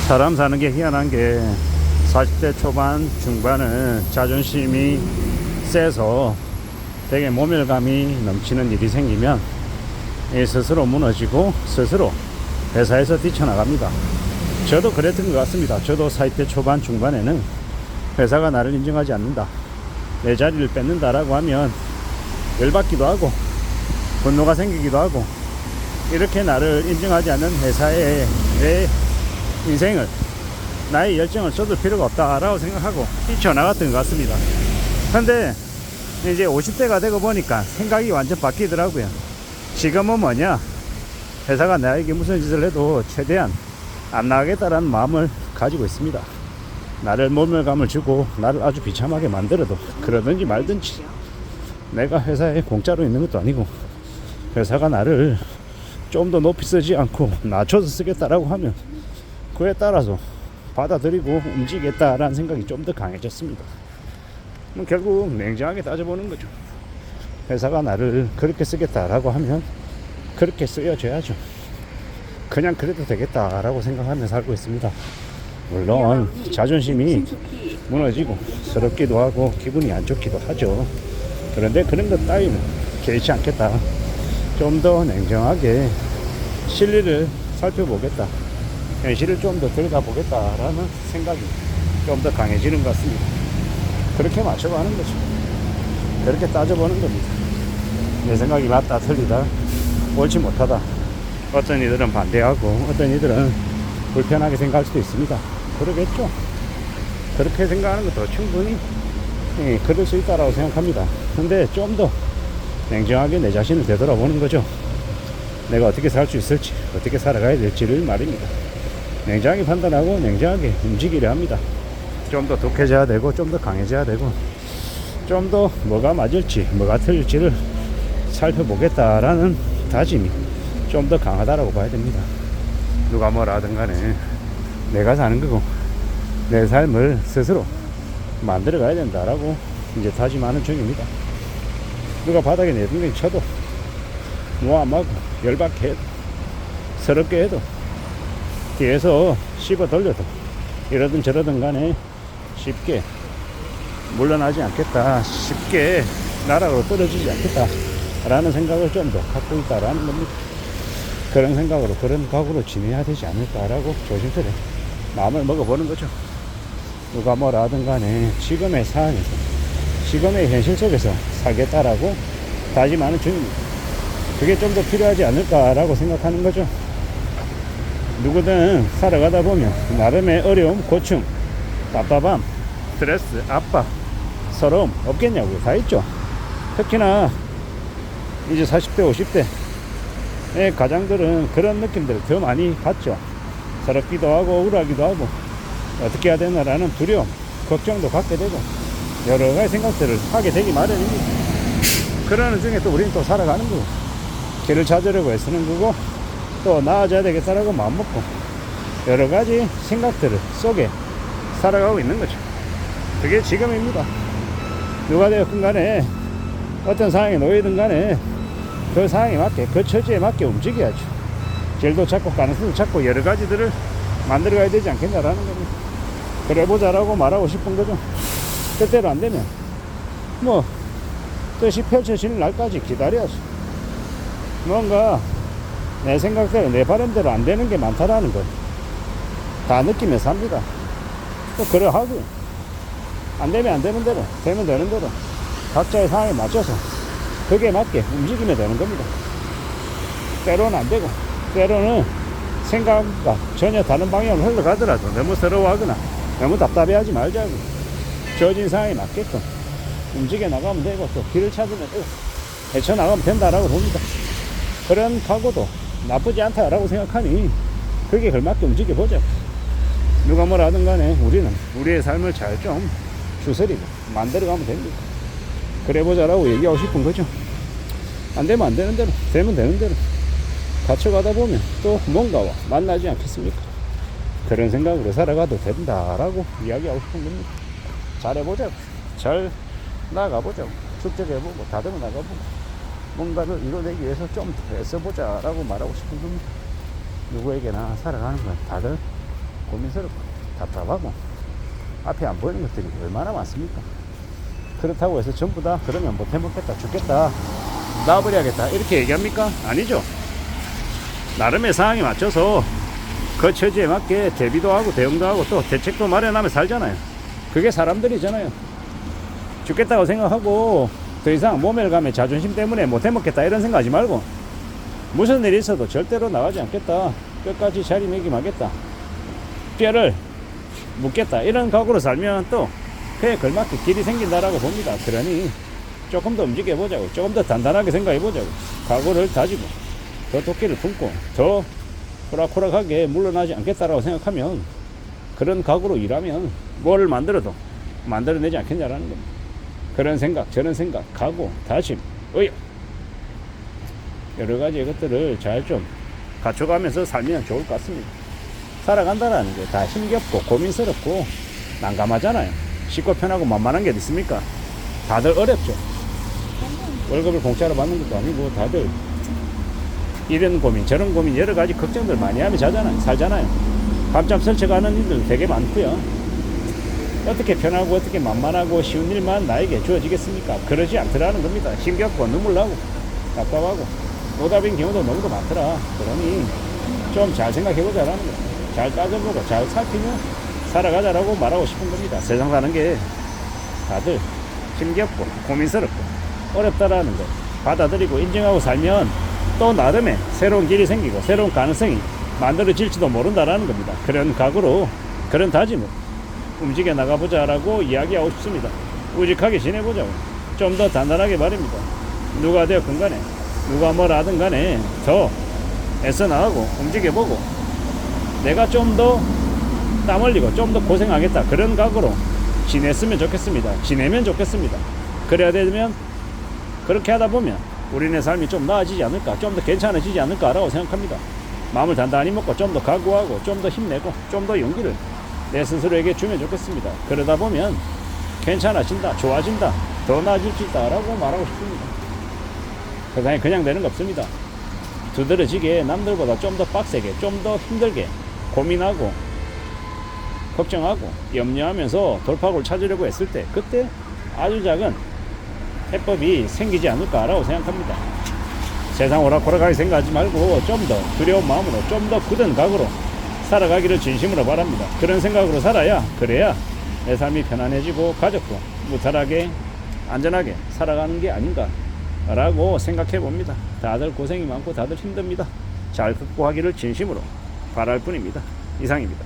사람 사는 게 희한한 게 40대 초반 중반은 자존심이 세서 되게 모멸감이 넘치는 일이 생기면 스스로 무너지고 스스로 회사에서 뛰쳐나갑니다. 저도 그랬던 것 같습니다. 저도 40대 초반 중반에는 회사가 나를 인정하지 않는다, 내 자리를 뺏는다라고 하면 열받기도 하고 분노가 생기기도 하고, 이렇게 나를 인정하지 않는 회사에 내 인생을, 나의 열정을 쏟을 필요가 없다라고 생각하고 뛰쳐나갔던 것 같습니다. 근데 이제 50대가 되고 보니까 생각이 완전 바뀌더라고요. 지금은 뭐냐, 회사가 나에게 무슨 짓을 해도 최대한 안 나가겠다라는 마음을 가지고 있습니다. 나를 모멸감을 주고 나를 아주 비참하게 만들어도 그러든지 말든지, 내가 회사에 공짜로 있는 것도 아니고 회사가 나를 좀 더 높이 쓰지 않고 낮춰서 쓰겠다라고 하면 그에 따라서 받아들이고 움직이겠다라는 생각이 좀 더 강해졌습니다. 결국 냉정하게 따져보는 거죠. 회사가 나를 그렇게 쓰겠다라고 하면 그렇게 쓰여줘야죠. 그냥 그래도 되겠다라고 생각하며 살고 있습니다. 물론 자존심이 무너지고 서럽기도 하고 기분이 안 좋기도 하죠. 그런데 그런 것 따위는 개의치 않겠다, 좀 더 냉정하게 실리를 살펴보겠다, 현실을 좀 더 들여다보겠다라는 생각이 좀 더 강해지는 것 같습니다. 그렇게 맞춰가는 거죠. 그렇게 따져보는 겁니다. 내 생각이 맞다 틀리다, 옳지 못하다, 어떤 이들은 반대하고 어떤 이들은 불편하게 생각할 수도 있습니다. 그러겠죠. 그렇게 생각하는 것도 충분히 그럴 수 있다라고 생각합니다. 근데 좀 더 냉정하게 내 자신을 되돌아보는 거죠. 내가 어떻게 살 수 있을지, 어떻게 살아가야 될지를 말입니다. 냉정하게 판단하고 냉정하게 움직이려 합니다. 좀 더 독해져야 되고 좀 더 강해져야 되고 좀 더 뭐가 맞을지 뭐가 틀릴지를 살펴보겠다라는 다짐이 좀 더 강하다라고 봐야 됩니다. 누가 뭐라 하든 간에 내가 사는 거고 내 삶을 스스로 만들어 가야 된다라고 이제 다짐하는 중입니다. 누가 바닥에 내팽개치 쳐도 모함하고 열받게 해도 서럽게 해도 뒤에서 씹어 돌려도 이러든 저러든 간에 쉽게 물러나지 않겠다, 쉽게 나락으로 떨어지지 않겠다 라는 생각을 좀 더 갖고 있다라는 겁니다. 그런 생각으로 그런 각오로 지내야 되지 않을까라고 조심스레 마음을 먹어보는 거죠. 누가 뭐라 하든 간에 지금의 상황에서 지금의 현실 속에서 살겠다라고 다짐하는 중입니다. 그게 좀 더 필요하지 않을까라고 생각하는 거죠. 누구든 살아가다 보면 나름의 어려움, 고충, 답답함, 스트레스, 압박, 서러움 없겠냐고요. 다 있죠. 특히나 이제 40대 50대의 가장들은 그런 느낌들을 더 많이 받죠. 서럽기도 하고 우울하기도 하고 어떻게 해야 되나라는 두려움, 걱정도 갖게 되고 여러 가지 생각들을 하게 되기 마련입니다. 그러는 중에 또 우리는 또 살아가는 거고 길을 찾으려고 애쓰는 거고 또 나아져야 되겠다라고 마음먹고 여러 가지 생각들을 속에 살아가고 있는 거죠. 그게 지금입니다. 누가 되었든 간에 어떤 상황에 놓이든 간에 그 상황에 맞게 그 처지에 맞게 움직여야죠. 길도 찾고 가능성도 찾고 여러 가지들을 만들어가야 되지 않겠냐라는 겁니다. 그래 보자라고 말하고 싶은 거죠. 뜻대로 안 되면 뭐 뜻이 펼쳐지는 날까지 기다려야죠. 뭔가 내 생각대로 내 바람대로 안 되는 게 많다라는 걸 다 느끼면서 합니다. 또 그래 하고요. 안 되면 안 되는 대로, 되면 되는 대로 각자의 상황에 맞춰서 그게 맞게 움직이면 되는 겁니다. 때로는 안 되고 때로는 생각과 전혀 다른 방향으로 흘러가더라도 너무 서러워하거나 너무 답답해하지 말자고 주어진 상황에 맞게끔 움직여 나가면 되고 또 길을 찾으면 또 헤쳐나가면 된다라고 봅니다. 그런 각오도 나쁘지 않다라고 생각하니 그게 걸맞게 움직여보자. 누가 뭐라 하든 간에 우리는 우리의 삶을 잘 좀 추스리고 만들어가면 됩니다. 그래보자라고 얘기하고 싶은 거죠. 안 되면 안 되는 대로, 되면 되는 대로 갇혀가다 보면 또 뭔가와 만나지 않겠습니까? 그런 생각으로 살아가도 된다라고 이야기하고 싶은 겁니다. 잘해보자고, 잘 나가보자고, 축적해보고 다듬어 나가보고 뭔가를 이뤄내기 위해서 좀 더 애써보자라고 말하고 싶은 겁니다. 누구에게나 살아가는 건 다들 고민스럽고 답답하고 앞에 안 보이는 것들이 얼마나 많습니까? 그렇다고 해서 전부 다 그러면 못해먹겠다, 죽겠다, 놔버려야겠다 이렇게 얘기합니까? 아니죠. 나름의 상황에 맞춰서 그 처지에 맞게 대비도 하고 대응도 하고 또 대책도 마련하며 살잖아요. 그게 사람들이잖아요. 죽겠다고 생각하고 더 이상 모멸감에 자존심 때문에 못해먹겠다 이런 생각하지 말고, 무슨 일이 있어도 절대로 나가지 않겠다, 끝까지 자리매김하겠다, 뼈를 묻겠다 이런 각오로 살면 또 그에 걸맞게 길이 생긴다라고 봅니다. 그러니 조금 더 움직여보자고, 조금 더 단단하게 생각해보자고, 각오를 다지고 더 도끼를 품고 더 호락호락하게 물러나지 않겠다라고 생각하면, 그런 각오로 일하면 뭘 만들어도 만들어내지 않겠냐라는 겁니다. 그런 생각, 저런 생각, 각오, 다짐, 의욕, 여러 가지 것들을 잘 좀 갖춰가면서 살면 좋을 것 같습니다. 살아간다는 게 다 힘겹고 고민스럽고 난감하잖아요. 쉽고 편하고 만만한 게 어디 있습니까? 다들 어렵죠. 월급을 공짜로 받는 것도 아니고 다들 이런 고민 저런 고민 여러 가지 걱정들 많이 하며 살잖아요. 밤잠 설쳐가는 일들 되게 많고요. 어떻게 편하고 어떻게 만만하고 쉬운 일만 나에게 주어지겠습니까? 그러지 않더라는 겁니다. 힘겹고 눈물 나고 답답하고 노답인 경우도 너무도 많더라. 그러니 좀 잘 생각해보자라는 거예요. 잘 따져보고 잘 살피며 살아가자라고 말하고 싶은 겁니다. 세상 사는 게 다들 힘겹고 고민스럽고 어렵다라는 거 받아들이고 인정하고 살면 또 나름의 새로운 길이 생기고 새로운 가능성이 만들어질지도 모른다라는 겁니다. 그런 각오로 그런 다짐으로 움직여 나가보자라고 이야기하고 싶습니다. 우직하게 지내보자고, 좀 더 단단하게 말입니다. 누가 되었건 간에 누가 뭘 하든 간에 더 애써 나가고 움직여보고 내가 좀 더 땀 흘리고 좀 더 고생하겠다 그런 각오로 지냈으면 좋겠습니다. 지내면 좋겠습니다. 그래야 되면 그렇게 하다 보면 우리네 삶이 좀 나아지지 않을까, 좀 더 괜찮아지지 않을까라고 생각합니다. 마음을 단단히 먹고 좀 더 각오하고 좀 더 힘내고 좀 더 용기를 내 스스로에게 주면 좋겠습니다. 그러다 보면 괜찮아진다, 좋아진다, 더 나아질 수 있다라고 말하고 싶습니다. 세상에 그냥 되는 거 없습니다. 두드러지게 남들보다 좀 더 빡세게, 좀 더 힘들게 고민하고 걱정하고 염려하면서 돌파구를 찾으려고 했을 때 그때 아주 작은 해법이 생기지 않을까라고 생각합니다. 세상 오락가락하게 생각하지 말고 좀 더 두려운 마음으로 좀 더 굳은 각오로 살아가기를 진심으로 바랍니다. 그런 생각으로 살아야, 그래야 내 삶이 편안해지고 가족도 무탈하게 안전하게 살아가는 게 아닌가 라고 생각해 봅니다. 다들 고생이 많고 다들 힘듭니다. 잘 극복하기를 진심으로 바랄 뿐입니다. 이상입니다.